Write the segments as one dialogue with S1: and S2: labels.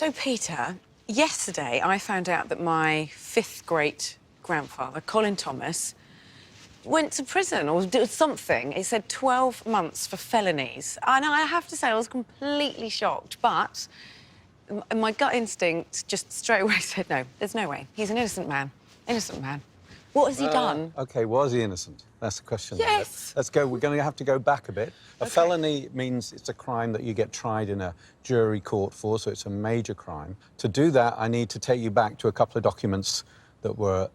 S1: So, Peter, yesterday I found out that my fifth great-grandfather, Colin Thomas, went to prison or did something. It said 12 months for felonies. And I have to say, I was completely shocked, but my gut instinct just straight away said, no, there's no way. He's an innocent man. Innocent man. What has he done?
S2: OK, was he innocent? That's the question.
S1: Yes.
S2: Let's go. We're going to have to go back a bit. A felony means it's a crime that you get tried in a jury court for, so it's a major crime. To do that, I need to take you back to a couple of documents that were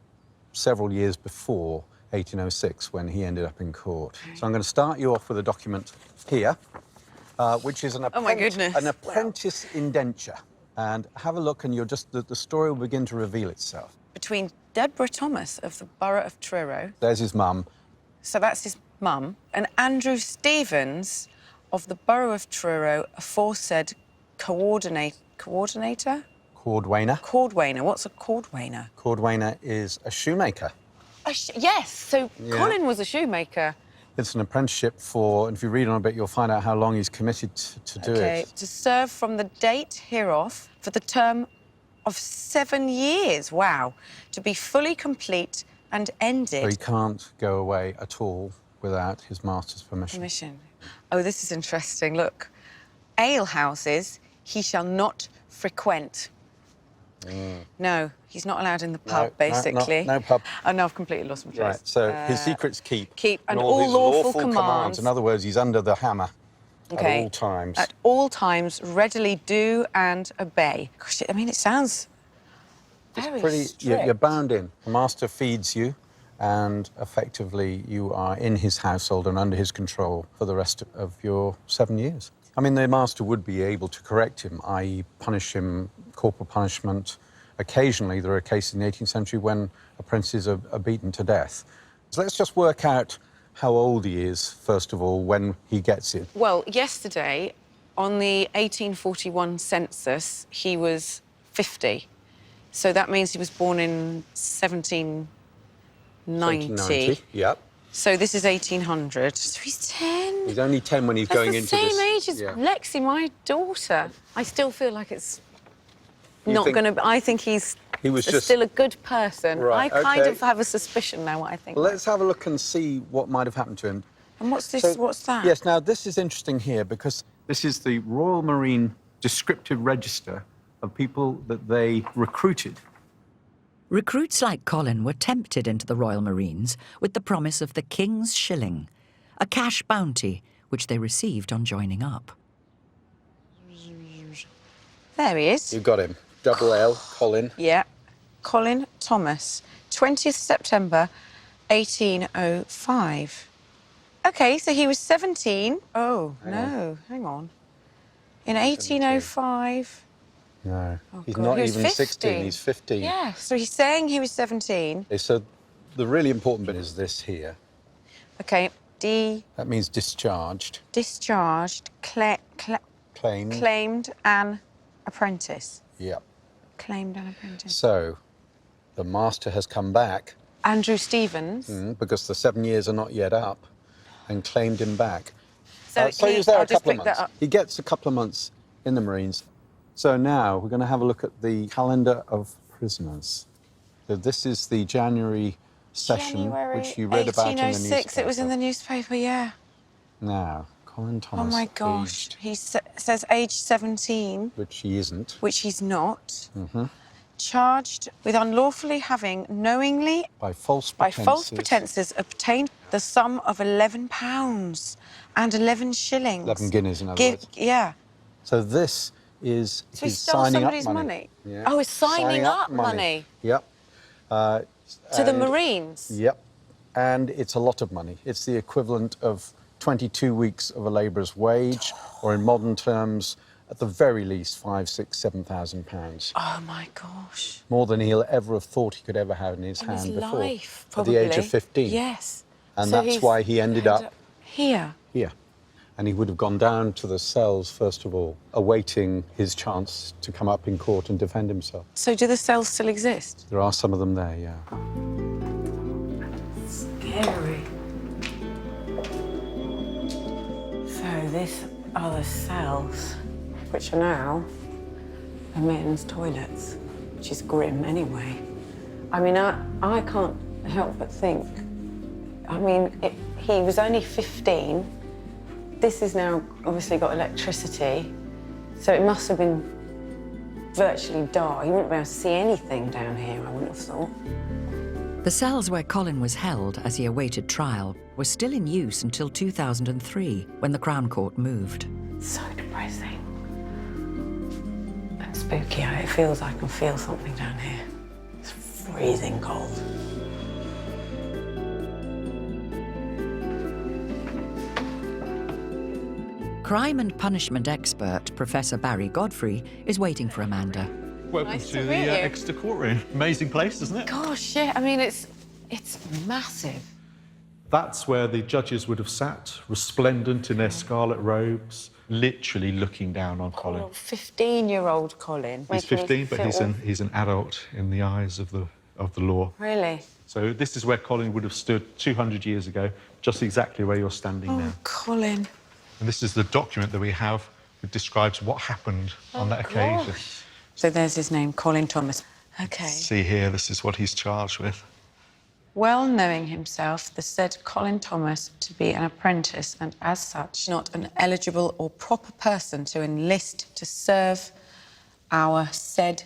S2: several years before 1806, when he ended up in court. So I'm going to start you off with a document here, which is an apprentice indenture. And have a look, and the story will begin to reveal itself.
S1: Between Deborah Thomas of the borough of Truro.
S2: There's his mum.
S1: So that's his mum. And Andrew Stevens of the borough of Truro, aforesaid coordinator?
S2: Cordwainer.
S1: Cordwainer. What's a cordwainer?
S2: Cordwainer is a shoemaker.
S1: Yes, so
S2: Yeah.
S1: Colin was a shoemaker.
S2: It's an apprenticeship for, and if you read on a bit, you'll find out how long he's committed to do it.
S1: To serve from the date hereof for the term of 7 years. Wow. To be fully complete and ended.
S2: So he can't go away at all without his master's permission.
S1: Oh, this is interesting. Look. Ale houses he shall not frequent. No, he's not allowed in the pub, basically.
S2: No pub.
S1: Oh, no, I've completely lost my place.
S2: Right, so his secrets keep.
S1: Keep, and
S2: all
S1: all
S2: his
S1: lawful commands.
S2: In other words, he's under the hammer at all times.
S1: At all times, readily do and obey. Gosh, I mean, it sounds very strict.
S2: You're bound in. The master feeds you, and effectively you are in his household and under his control for the rest of your 7 years. I mean, the master would be able to correct him, i.e. punish him, corporal punishment. Occasionally, there are cases in the 18th century when apprentices are beaten to death. So let's just work out how old he is, first of all, when he gets it.
S1: Well, yesterday, on the 1841 census, he was 50. So that means he was born in 1790.
S2: 1790, yep.
S1: So this is 1800. So he's 10.
S2: He's only 10 when he's going into this.
S1: That's the same age as Lexi, my daughter. I still feel like it's not going to... I think he was still a good person.
S2: Right,
S1: I kind of have a suspicion now what I think.
S2: Well, let's have a look and see what might have happened to him.
S1: And what's this? What's that?
S2: Yes, now, this is interesting here because this is the Royal Marine descriptive register of people that they recruited.
S3: Recruits like Colin were tempted into the Royal Marines with the promise of the King's Shilling, a cash bounty which they received on joining up.
S1: There he is.
S2: You got him. Double L, Colin.
S1: Yeah. Colin Thomas. 20th September, 1805. OK, so he was 17. Oh, no, hang on. In 1805...
S2: No, he's
S1: God.
S2: not
S1: He was
S2: even
S1: 15.
S2: 16, he's 15.
S1: Yeah, so he's saying he was 17.
S2: Okay, so the really important bit is this here.
S1: OK,
S2: That means discharged.
S1: Discharged, claimed an apprentice.
S2: Yep.
S1: Claimed an apprentice.
S2: So, the master has come back.
S1: Andrew Stevens.
S2: Because the 7 years are not yet up, and claimed him back.
S1: So
S2: he was there a couple of
S1: that
S2: months.
S1: up.
S2: He gets a couple of months in the Marines. So now we're going to have a look at the calendar of prisoners. So this is the January session, which you read about in the newspaper.
S1: 1806, it was in the newspaper, yeah.
S2: Now, Colin Thomas.
S1: Oh, my gosh. He says age 17.
S2: Which he isn't.
S1: Which he's not. Charged with unlawfully having knowingly...
S2: By false pretences,
S1: obtained the sum of £11 and 11 shillings.
S2: 11 guineas, in other words.
S1: Yeah.
S2: So this is
S1: So he
S2: his
S1: stole
S2: signing
S1: somebody's
S2: up money.
S1: money?
S2: Yeah.
S1: Oh, it's signing up money.
S2: Yep.
S1: To the Marines?
S2: Yep. And it's a lot of money. It's the equivalent of 22 weeks of a labourer's wage, or in modern terms, at the very least, £5,000, £6,000, £7,000.
S1: Oh, my gosh.
S2: More than he'll ever have thought he could ever have in his hand before.
S1: Life,
S2: at the age of 15.
S1: Yes.
S2: And so that's why he ended up
S1: here.
S2: Here. And he would have gone down to the cells, first of all, awaiting his chance to come up in court and defend himself.
S1: So do the cells still exist?
S2: There are some of them there, yeah.
S1: Scary. So this are the cells, which are now a men's toilets, which is grim anyway. I mean, I can't help but think, I mean, he was only 15. This has now obviously got electricity, so it must have been virtually dark. You wouldn't be able to see anything down here, I wouldn't have thought.
S3: The cells where Colin was held as he awaited trial were still in use until 2003, when the Crown Court moved.
S1: So depressing. And spooky. It feels I can feel something down here. It's freezing cold.
S3: Crime and punishment expert Professor Barry Godfrey is waiting for Amanda.
S4: Welcome
S1: Nice
S4: to
S1: to
S4: the
S1: meet you.
S4: Exeter courtroom. Amazing place, isn't it?
S1: Gosh, yeah, I mean, it's massive.
S4: That's where the judges would have sat, resplendent in their scarlet robes, literally looking down on Colin.
S1: 15-year-old Colin.
S4: He's 15, but he's an adult in the eyes of the law.
S1: Really?
S4: So this is where Colin would have stood 200 years ago, just exactly where you're standing now.
S1: Colin.
S4: And this is the document that we have that describes what happened on that occasion.
S1: Gosh. So there's his name, Colin Thomas. OK.
S4: See here, this is what he's charged with.
S1: Well knowing himself, the said Colin Thomas to be an apprentice and as such not an eligible or proper person to enlist to serve our said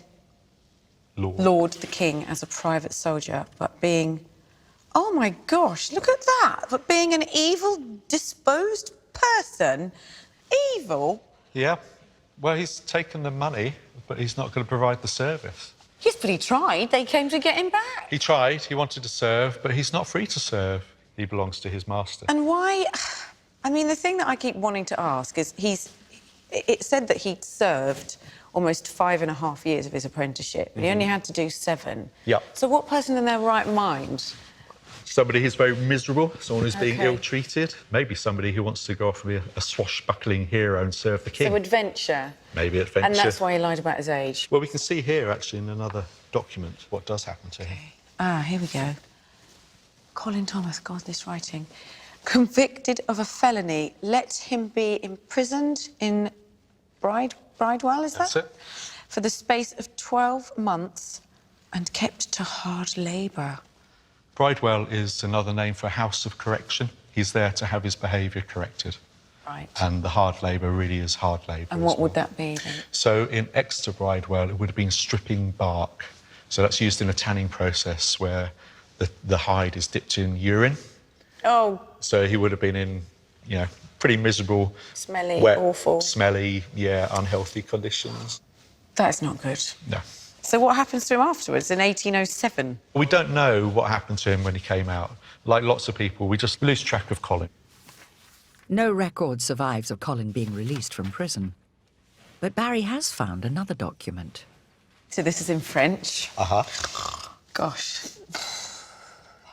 S1: Lord the King as a private soldier, but being, oh my gosh, look at that, but being an evil disposed person, evil.
S4: Yeah, well, he's taken the money, but he's not going to provide the service.
S1: Yes, but he tried. They came to get him back.
S4: He tried, he wanted to serve, but he's not free to serve. He belongs to his master.
S1: And why... I mean, the thing that I keep wanting to ask is it said that he'd served almost 5.5 years of his apprenticeship, but he only had to do 7.
S4: Yep.
S1: So what person in their right mind?
S4: Somebody who's very miserable, someone who's being
S1: Okay.
S4: ill-treated, maybe somebody who wants to go off and be a swashbuckling hero and serve the king.
S1: So adventure.
S4: Maybe adventure.
S1: And that's why he lied about his age.
S4: Well, we can see here, actually, in another document, what does happen to him.
S1: Ah, here we go. Colin Thomas, God, this writing. Convicted of a felony, let him be imprisoned in Bridewell, is that?
S4: That's it.
S1: For the space of 12 months and kept to hard labour.
S4: Bridewell is another name for a house of correction. He's there to have his behaviour corrected.
S1: Right.
S4: And the hard labour really is hard labour.
S1: And
S4: as
S1: what
S4: well.
S1: would that be then?
S4: So in Exeter Bridewell, it would have been stripping bark. So that's used in a tanning process where the hide is dipped in urine.
S1: Oh.
S4: So he would have been in, you know, pretty miserable,
S1: Smelly,
S4: wet,
S1: awful.
S4: smelly, yeah, unhealthy conditions.
S1: That's not good.
S4: No.
S1: So what happens to him afterwards in 1807?
S4: We don't know what happened to him when he came out. Like lots of people, we just lose track of Colin.
S3: No record survives of Colin being released from prison. But Barry has found another document.
S1: So this is in French.
S4: Uh-huh.
S1: Gosh.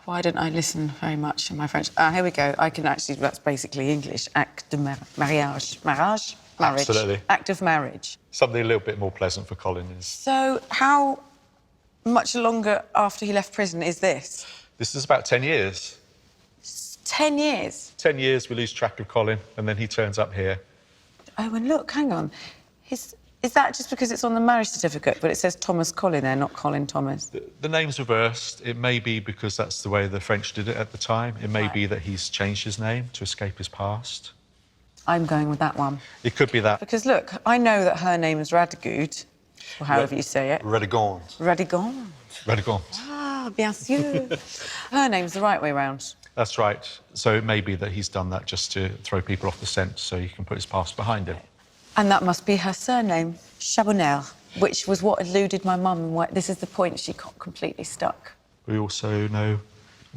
S1: Why didn't I listen very much to my French? Here we go. I can actually, that's basically English. Acte de mariage. Marriage? Marriage.
S4: Absolutely.
S1: Act of marriage.
S4: Something a little bit more pleasant for Colin is...
S1: So how much longer after he left prison is this?
S4: This is about 10 years.
S1: 10 years?
S4: 10 years we lose track of Colin, and then he turns up here.
S1: Oh, and look, hang on. Is that just because it's on the marriage certificate, but it says Thomas Colin there, not Colin Thomas?
S4: The name's reversed. It may be because that's the way the French did it at the time. It may be that he's changed his name to escape his past.
S1: I'm going with that one.
S4: It could be that.
S1: Because, look, I know that her name is Radegund, or however you say it.
S4: Redegond.
S1: Radegund.
S4: Redegond.
S1: Ah, bien sûr. Her name's the right way round.
S4: That's right. So it may be that he's done that just to throw people off the scent so he can put his past behind him.
S1: And that must be her surname, Chabonnel, which was what eluded my mum. And why, this is the point she got completely stuck.
S4: We also know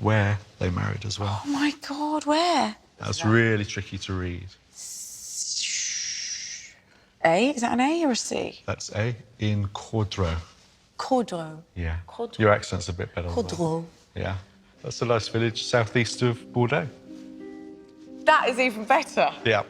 S4: where they married as well.
S1: Oh, my God, where?
S4: That's really tricky to read.
S1: A? Is that an A or a C?
S4: That's A, in Cordreau.
S1: Cordreau.
S4: Yeah.
S1: Cordreau.
S4: Your accent's a bit better. than that.
S1: Cordreau.
S4: Yeah. That's a nice village southeast of Bordeaux.
S1: That is even better.
S4: Yeah.